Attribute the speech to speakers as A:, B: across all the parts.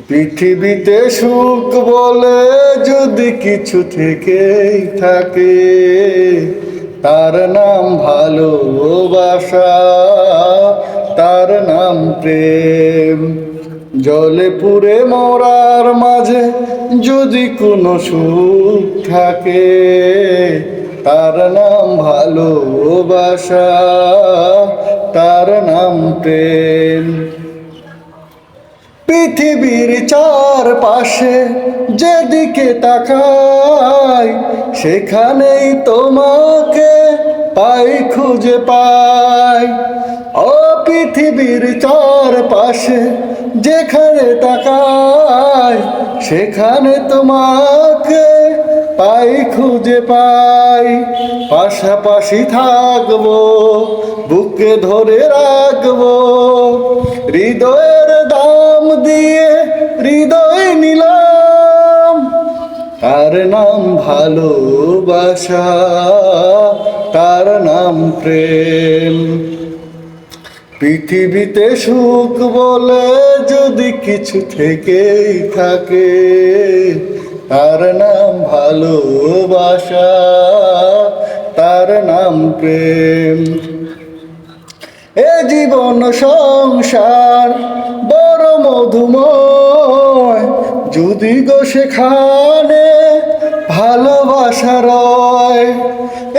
A: পৃথিবীতে সুখ বলে যদি কিছু থেকেই থাকে, তার নাম ভালোবাসা, তার নাম প্রেম। জলে পুড়ে মরার মাঝে যদি কোনো সুখ থাকে, তার নাম ভালোবাসা, তার নাম প্রেম। পৃথিবীর চারপাশে যেদিকে তাকাই, সেখানেই তোমাকে পাই, খুঁজে পাই। ও পৃথিবীর চারপাশে যেখানে তাকাই, সেখানে তোমাকে পাই, খুঁজে পাই। পাশাপাশি থাকবো, বুকে ধরে রাখবো, হৃদয়ের দাম দিয়ে হৃদয় নিলাম। তার নাম ভালোবাসা, তার নাম প্রেম। পৃথিবীতে সুখ বলে যদি কিছু থেকেই থাকে, তার নাম ভালোবাসা, তার নাম প্রেম। এ জীবন সংসার বড় মধুময়, যদি গো সেখানে ভালোবাসা রয়।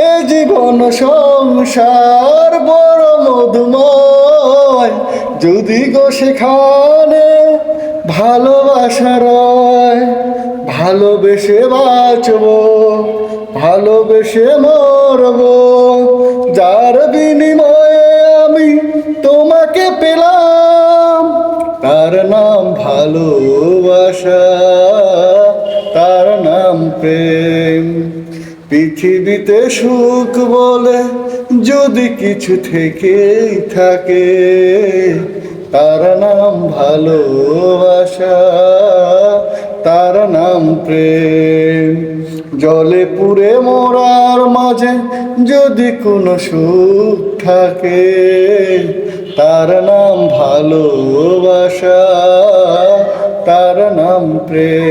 A: এ জীবন সংসার বড় মধুময়, যদি গো সেখানে ভালোবাসা রয়। ভালোবেসে বাঁচবো, ভালোবেসে মরবো, যার বিনিময়ে আমি তোমাকে পেলাম। তার নাম ভালোবাসা, তার নাম প্রেম। পৃথিবীতে সুখ বলে যদি কিছু থেকেই থাকে, তার নাম ভালোবাসা, তার নাম প্রেম। জলে পুড়ে মরার মাঝে যদি কোনো সুখ থাকে, তার নাম ভালোবাসা, তার নাম প্রেম।